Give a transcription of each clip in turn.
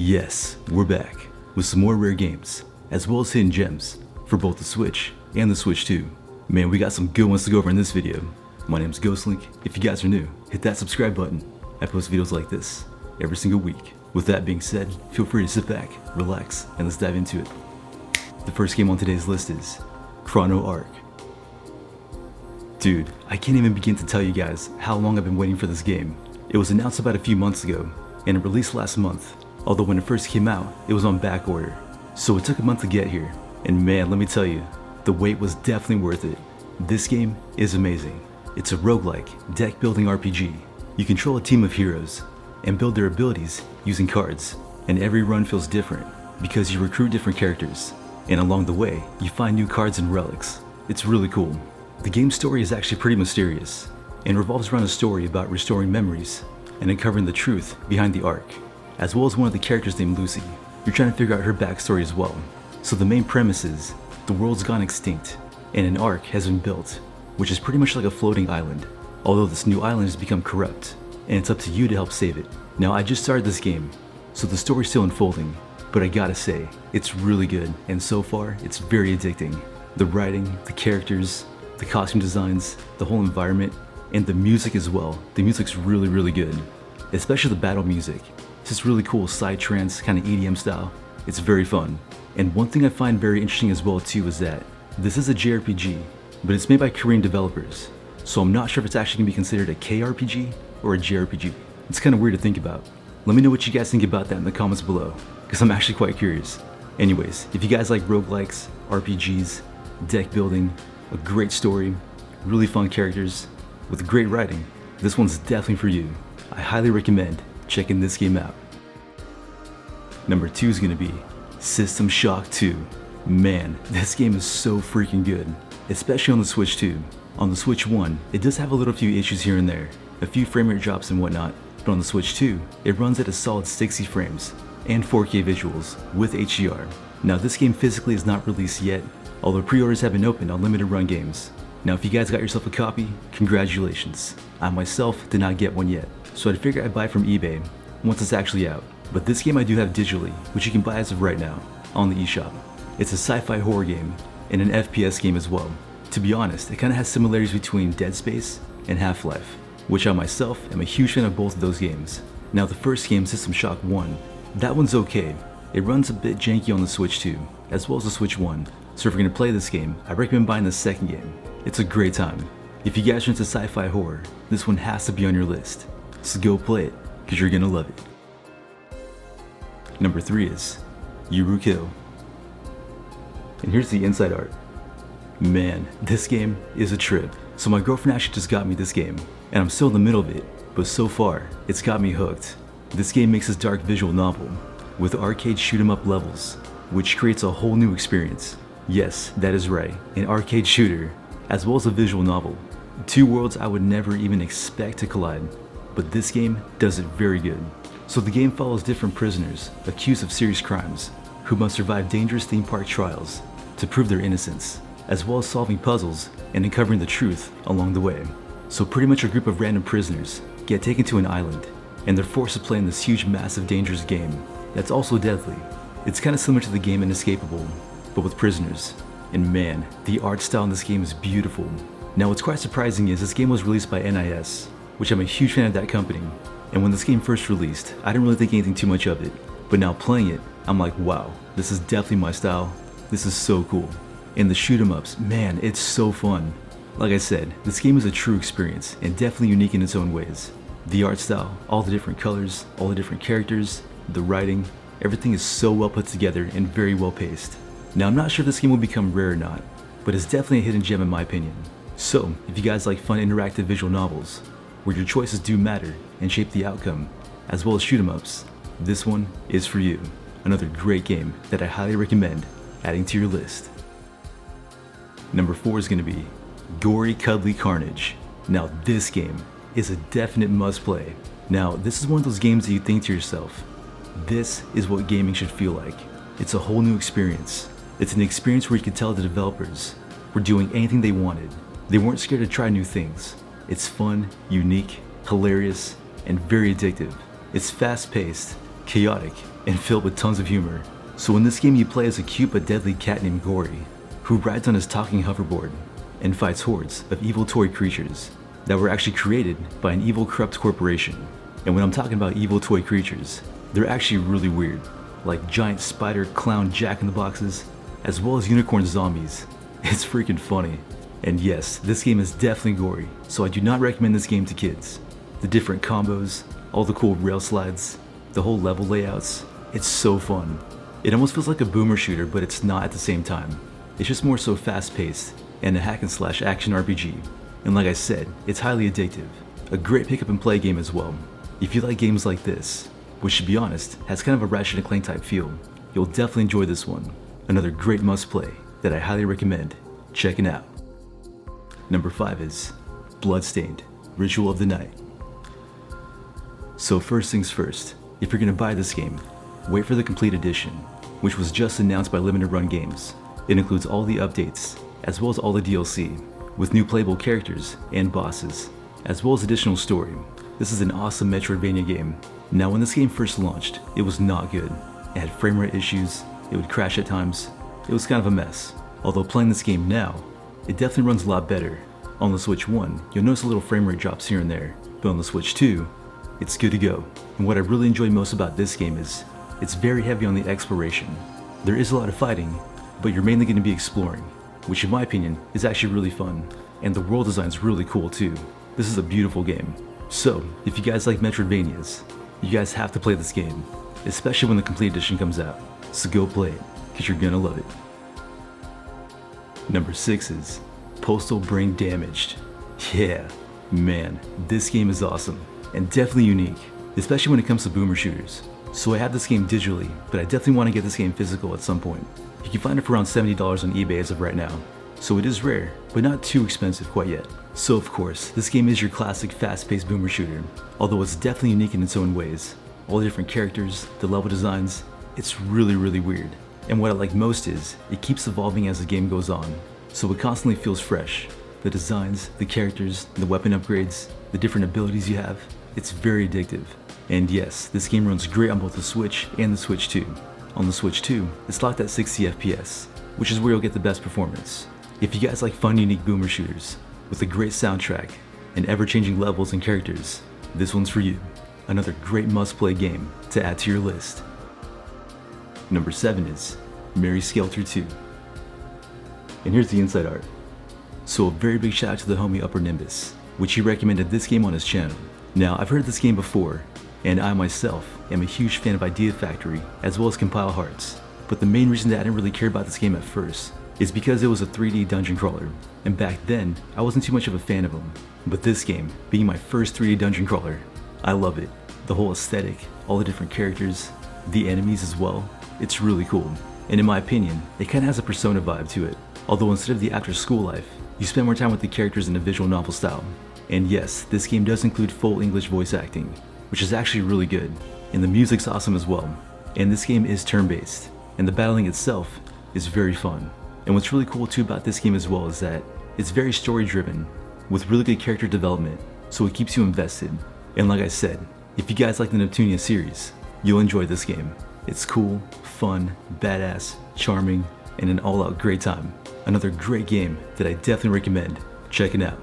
Yes, we're back with some more rare games, as well as hidden gems for both the Switch and the Switch 2. Man, we got some good ones to go over in this video. My name's Ghostlink. If you guys are new, hit that subscribe button. I post videos like this every single week. With that being said, feel free to sit back, relax, and let's dive into it. The first game on today's list is Chrono Ark. Dude, I can't even begin to tell you guys how long I've been waiting for this game. It was announced about a few months ago, and it released last month. Although when it first came out, it was on back order. So it took a month to get here, and man, let me tell you, the wait was definitely worth it. This game is amazing. It's a roguelike, deck building RPG. You control a team of heroes, and build their abilities using cards. And every run feels different, because you recruit different characters. And along the way, you find new cards and relics. It's really cool. The game's story is actually pretty mysterious, and revolves around a story about restoring memories, and uncovering the truth behind the Ark. As well as one of the characters named Lucy. You're trying to figure out her backstory as well. So the main premise is, the world's gone extinct, and an Ark has been built, which is pretty much like a floating island. Although this new island has become corrupt, and it's up to you to help save it. Now I just started this game, so the story's still unfolding, but I gotta say, it's really good, and so far, it's very addicting. The writing, the characters, the costume designs, the whole environment, and the music as well. The music's really good, especially the battle music. It's just really cool psytrance kind of EDM style. It's very fun. And one thing I find very interesting as well too is that this is a JRPG, but it's made by Korean developers. So I'm not sure if it's actually gonna be considered a KRPG or a JRPG. It's kind of weird to think about. Let me know what you guys think about that in the comments below, because I'm actually quite curious. Anyways, if you guys like roguelikes, RPGs, deck building, a great story, really fun characters, with great writing, this one's definitely for you. I highly recommend checking this game out. Number 2 is gonna be System Shock 2. Man, this game is so freaking good, especially on the Switch 2. On the Switch 1, it does have a little few issues here and there, a few frame rate drops and whatnot, but on the Switch 2, it runs at a solid 60 frames and 4K visuals with HDR. Now this game physically is not released yet, although pre-orders have been opened on limited run games. Now if you guys got yourself a copy, congratulations. I myself did not get one yet, so I'd figure I'd buy from eBay once it's actually out. But this game I do have digitally, which you can buy as of right now on the eShop. It's a sci-fi horror game and an FPS game as well. To be honest, it kind of has similarities between Dead Space and Half-Life, which I myself am a huge fan of both of those games. Now the first game, System Shock 1, that one's okay. It runs a bit janky on the Switch 2, as well as the Switch 1. So if you're gonna play this game, I recommend buying the second game. It's a great time. If you guys are into sci-fi horror, this one has to be on your list. So go play it, because you're gonna love it. Number 3 is Yuru Kill. And here's the inside art. Man, this game is a trip. So my girlfriend actually just got me this game, and I'm still in the middle of it, but so far, it's got me hooked. This game makes this dark visual novel, with arcade shoot 'em up levels, which creates a whole new experience. Yes, that is right, an arcade shooter, as well as a visual novel. Two worlds I would never even expect to collide, but this game does it very good. So the game follows different prisoners accused of serious crimes, who must survive dangerous theme park trials to prove their innocence, as well as solving puzzles and uncovering the truth along the way. So pretty much a group of random prisoners get taken to an island, and they're forced to play in this huge, massive, dangerous game that's also deadly. It's kind of similar to the game Inescapable, but with prisoners. And man, the art style in this game is beautiful. Now what's quite surprising is this game was released by NIS, which I'm a huge fan of that company. And when this game first released, I didn't really think anything too much of it. But now playing it, I'm like, wow, this is definitely my style. This is so cool. And the shoot 'em ups, man, it's so fun. Like I said, this game is a true experience and definitely unique in its own ways. The art style, all the different colors, all the different characters, the writing, everything is so well put together and very well paced. Now I'm not sure if this game will become rare or not, but it's definitely a hidden gem in my opinion. So if you guys like fun interactive visual novels, where your choices do matter and shape the outcome, as well as shoot 'em ups, this one is for you. Another great game that I highly recommend adding to your list. Number 4 is gonna be Gori, Cuddly, Carnage. Now this game is a definite must play. Now this is one of those games that you think to yourself, this is what gaming should feel like. It's a whole new experience. It's an experience where you can tell the developers were doing anything they wanted. They weren't scared to try new things. It's fun, unique, hilarious, and very addictive. It's fast-paced, chaotic, and filled with tons of humor. So in this game you play as a cute but deadly cat named Gori, who rides on his talking hoverboard and fights hordes of evil toy creatures that were actually created by an evil corrupt corporation. And when I'm talking about evil toy creatures, they're actually really weird, like giant spider clown jack-in-the-boxes, as well as unicorn zombies. It's freaking funny. And yes, this game is definitely gory, so I do not recommend this game to kids. The different combos, all the cool rail slides, the whole level layouts, it's so fun. It almost feels like a boomer shooter, but it's not at the same time. It's just more so fast-paced and a hack-and-slash action RPG. And like I said, it's highly addictive. A great pick up and play game as well. If you like games like this, which to be honest, has kind of a Ratchet & Clank type feel, you'll definitely enjoy this one. Another great must play that I highly recommend checking out. Number 5 is Bloodstained, Ritual of the Night. So first things first, if you're gonna buy this game, wait for the complete edition, which was just announced by Limited Run Games. It includes all the updates, as well as all the DLC, with new playable characters and bosses, as well as additional story. This is an awesome Metroidvania game. Now when this game first launched, it was not good. It had frame rate issues, it would crash at times, it was kind of a mess. Although playing this game now, it definitely runs a lot better. On the Switch 1, you'll notice a little frame rate drops here and there, but on the Switch 2, it's good to go. And what I really enjoy most about this game is, it's very heavy on the exploration. There is a lot of fighting, but you're mainly going to be exploring, which in my opinion is actually really fun. And the world design is really cool too. This is a beautiful game. So, if you guys like Metroidvanias, you guys have to play this game, especially when the complete edition comes out. So go play it, because you're gonna love it. Number 6 is Postal Brain Damaged. Yeah, man, this game is awesome, and definitely unique, especially when it comes to boomer shooters. So I have this game digitally, but I definitely want to get this game physical at some point. You can find it for around $70 on eBay as of right now. So it is rare, but not too expensive quite yet. So of course, this game is your classic fast-paced boomer shooter, although it's definitely unique in its own ways. All the different characters, the level designs, it's really weird. And what I like most is, it keeps evolving as the game goes on, so it constantly feels fresh. The designs, the characters, the weapon upgrades, the different abilities you have, it's very addictive. And yes, this game runs great on both the Switch and the Switch 2. On the Switch 2, it's locked at 60 FPS, which is where you'll get the best performance. If you guys like fun, unique boomer shooters, with a great soundtrack, and ever-changing levels and characters, this one's for you. Another great must-play game to add to your list. Number 7 is Mary Skelter 2. And here's the inside art. So a very big shout out to the homie Upper Nimbus, which he recommended this game on his channel. Now I've heard this game before, and I myself am a huge fan of Idea Factory as well as Compile Hearts. But the main reason that I didn't really care about this game at first is because it was a 3D dungeon crawler, and back then I wasn't too much of a fan of them. But this game, being my first 3D dungeon crawler, I love it. The whole aesthetic, all the different characters, the enemies as well, it's really cool. And in my opinion, it kinda has a Persona vibe to it. Although instead of the after school life, you spend more time with the characters in a visual novel style. And yes, this game does include full English voice acting, which is actually really good. And the music's awesome as well. And this game is turn-based, and the battling itself is very fun. And what's really cool too about this game as well is that it's very story-driven, with really good character development, so it keeps you invested. And like I said, if you guys like the Neptunia series, you'll enjoy this game. It's cool, fun, badass, charming, and an all-out great time. Another great game that I definitely recommend checking out.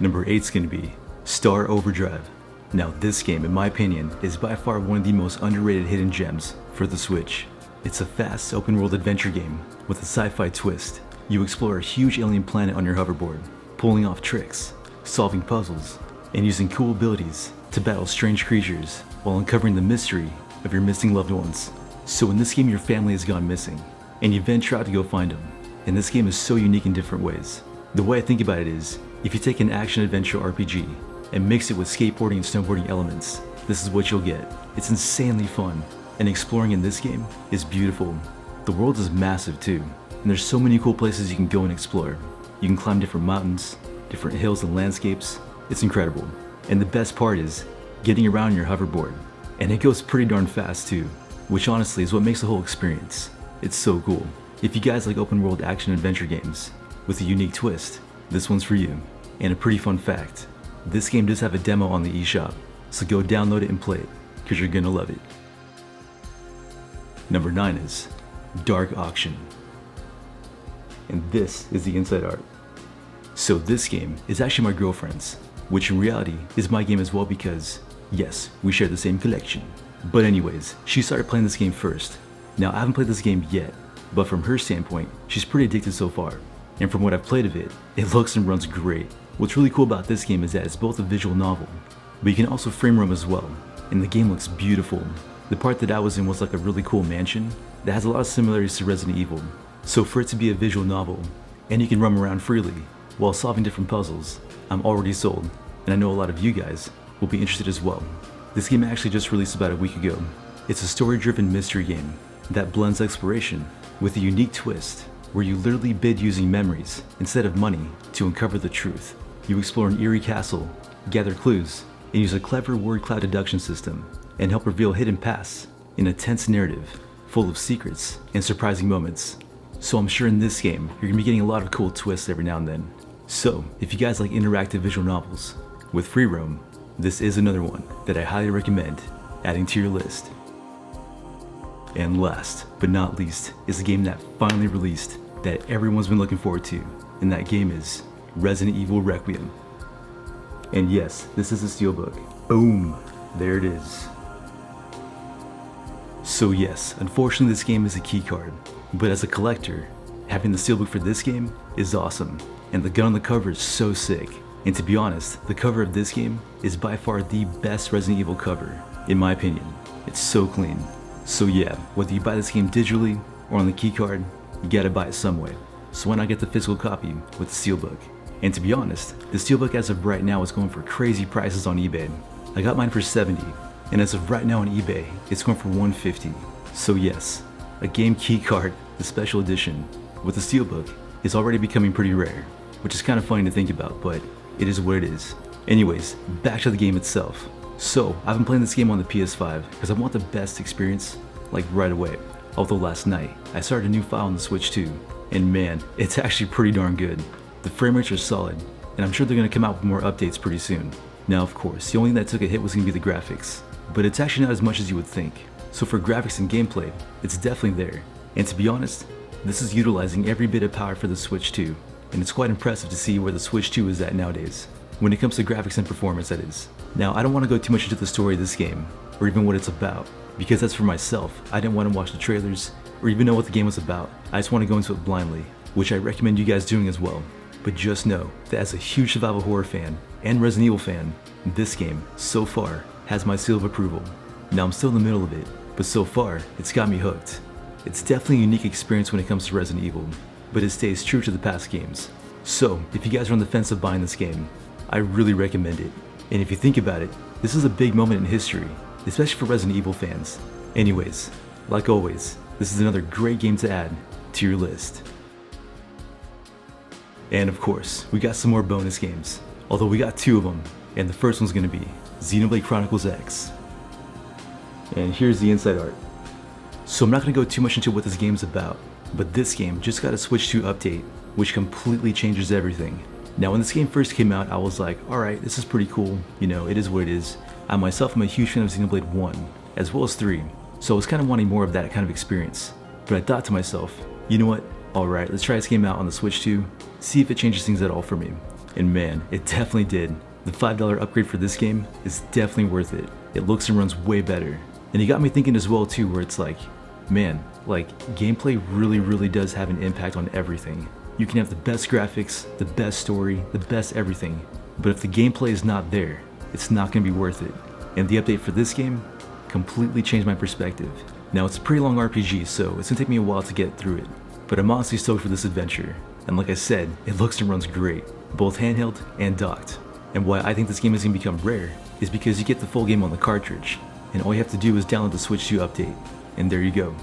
Number 8 is going to be Star Overdrive. Now this game, in my opinion, is by far one of the most underrated hidden gems for the Switch. It's a fast, open-world adventure game with a sci-fi twist. You explore a huge alien planet on your hoverboard, pulling off tricks, solving puzzles, and using cool abilities to battle strange creatures while uncovering the mystery of your missing loved ones. So in this game, your family has gone missing, and you venture out to go find them. And this game is so unique in different ways. The way I think about it is, if you take an action-adventure RPG and mix it with skateboarding and snowboarding elements, this is what you'll get. It's insanely fun, and exploring in this game is beautiful. The world is massive too, and there's so many cool places you can go and explore. You can climb different mountains, different hills and landscapes. It's incredible. And the best part is getting around your hoverboard, and it goes pretty darn fast too, which honestly is what makes the whole experience. It's so cool. If you guys like open world action adventure games with a unique twist, this one's for you. And a pretty fun fact, this game does have a demo on the eShop, So go download it and play it, because you're gonna love it. Number 9 is Dark Auction. And this is the inside art. So this game is actually my girlfriend's, which in reality is my game as well because, yes, we share the same collection. But anyways, she started playing this game first. Now I haven't played this game yet, but from her standpoint, she's pretty addicted so far. And from what I've played of it, it looks and runs great. What's really cool about this game is that it's both a visual novel, but you can also frame roam as well, and the game looks beautiful. The part that I was in was like a really cool mansion that has a lot of similarities to Resident Evil. So for it to be a visual novel, and you can roam around freely while solving different puzzles, I'm already sold, and I know a lot of you guys will be interested as well. This game actually just released about a week ago. It's a story-driven mystery game that blends exploration with a unique twist where you literally bid using memories instead of money to uncover the truth. You explore an eerie castle, gather clues, and use a clever word cloud deduction system and help reveal hidden paths in a tense narrative full of secrets and surprising moments. So I'm sure in this game, you're gonna be getting a lot of cool twists every now and then. So if you guys like interactive visual novels with free roam, this is another one that I highly recommend adding to your list. And last but not least is a game that finally released that everyone's been looking forward to, and that game is Resident Evil Requiem. And yes, this is a steelbook. Boom, there it is. So yes, unfortunately this game is a keycard, but as a collector, having the steelbook for this game is awesome, and the gun on the cover is so sick. And to be honest, the cover of this game is by far the best Resident Evil cover, in my opinion. It's so clean. So yeah, whether you buy this game digitally or on the keycard, you gotta buy it some way. So why not get the physical copy with the steelbook? And to be honest, the steelbook as of right now is going for crazy prices on eBay. I got mine for $70, and as of right now on eBay, it's going for $150. So yes, a game keycard, the special edition, with the steelbook is already becoming pretty rare, which is kind of funny to think about, but it is what it is. Anyways, back to the game itself. So I've been playing this game on the PS5 because I want the best experience, like right away. Although last night, I started a new file on the Switch too, and man, it's actually pretty darn good. The frame rates are solid, and I'm sure they're going to come out with more updates pretty soon. Now of course, the only thing that took a hit was going to be the graphics, but it's actually not as much as you would think. So for graphics and gameplay, it's definitely there. And to be honest, this is utilizing every bit of power for the Switch 2, and it's quite impressive to see where the Switch 2 is at nowadays, when it comes to graphics and performance that is. Now I don't want to go too much into the story of this game, or even what it's about, because that's for myself. I didn't want to watch the trailers, or even know what the game was about. I just want to go into it blindly, which I recommend you guys doing as well. But just know that as a huge survival horror fan, and Resident Evil fan, this game, so far, has my seal of approval. Now I'm still in the middle of it, but so far, it's got me hooked. It's definitely a unique experience when it comes to Resident Evil, but it stays true to the past games. So, if you guys are on the fence of buying this game, I really recommend it. And if you think about it, this is a big moment in history, especially for Resident Evil fans. Anyways, like always, this is another great game to add to your list. And of course, we got some more bonus games, although we got 2 of them, and the first one's gonna be Xenoblade Chronicles X. And here's the inside art. So I'm not gonna go too much into what this game's about, but this game just got a Switch 2 update, which completely changes everything. Now when this game first came out, I was like, alright, this is pretty cool, you know, it is what it is. I myself am a huge fan of Xenoblade 1, as well as 3, so I was kind of wanting more of that kind of experience. But I thought to myself, you know what, alright, let's try this game out on the Switch 2, see if it changes things at all for me. And man, it definitely did. The $5 upgrade for this game is definitely worth it. It looks and runs way better. And it got me thinking as well too, where it's like, man, like gameplay really does have an impact on everything. You can have the best graphics, the best story, the best everything, but if the gameplay is not there, it's not going to be worth it. And the update for this game completely changed my perspective. Now it's a pretty long RPG, so it's going to take me a while to get through it, but I'm honestly stoked for this adventure. And like I said, it looks and runs great, both handheld and docked. And why I think this game is going to become rare is because you get the full game on the cartridge, and all you have to do is download the Switch 2 update, and there you go.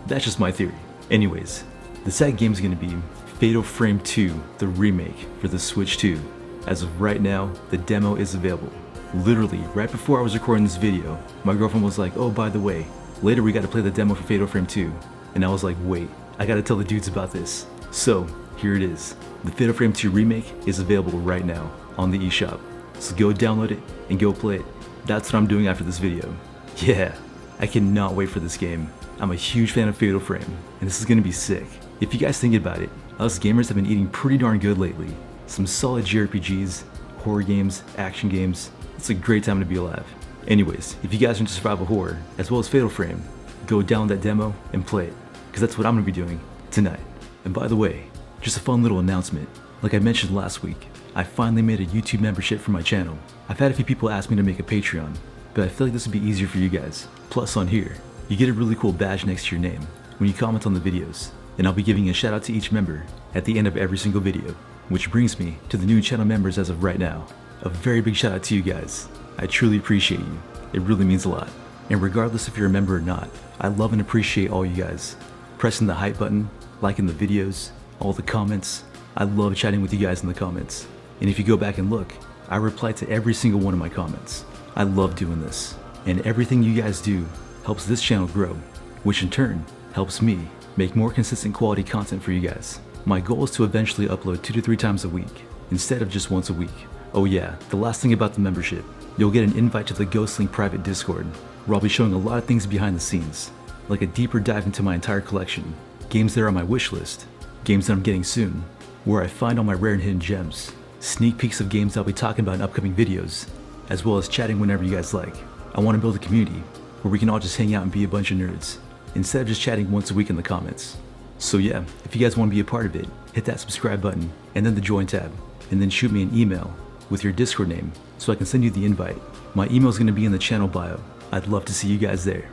That's just my theory. Anyways, the second game is going to be Fatal Frame 2, the remake for the Switch 2. As of right now, the demo is available. Literally, right before I was recording this video, my girlfriend was like, oh, by the way, later we got to play the demo for Fatal Frame 2. And I was like, wait, I got to tell the dudes about this. So, here it is. The Fatal Frame 2 remake is available right now on the eShop. So go download it and go play it That's what I'm doing after this video. Yeah, I cannot wait for this game. I'm a huge fan of Fatal Frame, and this is gonna be sick. If you guys think about it, us gamers have been eating pretty darn good lately. Some solid JRPGs, horror games, action games. It's a great time to be alive. Anyways, if you guys are into survival horror, as well as Fatal Frame, go download that demo and play it, because that's what I'm gonna be doing tonight. And by the way, just a fun little announcement. Like I mentioned last week, I finally made a YouTube membership for my channel. I've had a few people ask me to make a Patreon, but I feel like this would be easier for you guys. Plus on here, you get a really cool badge next to your name when you comment on the videos, and I'll be giving a shout out to each member at the end of every single video. Which brings me to the new channel members as of right now. A very big shout out to you guys. I truly appreciate you. It really means a lot. And regardless if you're a member or not, I love and appreciate all you guys. Pressing the hype button, liking the videos, all the comments. I love chatting with you guys in the comments. And if you go back and look, I reply to every single one of my comments. I love doing this. And everything you guys do helps this channel grow, which in turn helps me make more consistent quality content for you guys. My goal is to eventually upload 2 to 3 times a week, instead of just once a week. Oh yeah, the last thing about the membership, you'll get an invite to the Ghostlink private Discord, where I'll be showing a lot of things behind the scenes, like a deeper dive into my entire collection, games that are on my wish list, games that I'm getting soon, where I find all my rare and hidden gems, sneak peeks of games I'll be talking about in upcoming videos, as well as chatting whenever you guys like. I want to build a community where we can all just hang out and be a bunch of nerds, instead of just chatting once a week in the comments. So yeah, if you guys want to be a part of it, hit that subscribe button and then the join tab, and then shoot me an email with your Discord name so I can send you the invite. My email is going to be in the channel bio. I'd love to see you guys there.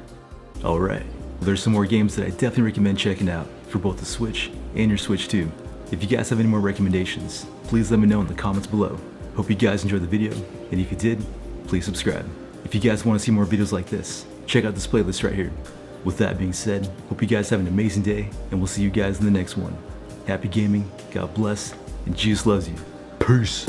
Alright, there's some more games that I definitely recommend checking out for both the Switch and your Switch too. If you guys have any more recommendations, please let me know in the comments below. Hope you guys enjoyed the video, and if you did, please subscribe. If you guys want to see more videos like this, check out this playlist right here. With that being said, hope you guys have an amazing day, and we'll see you guys in the next one. Happy gaming, God bless, and Jesus loves you. Peace.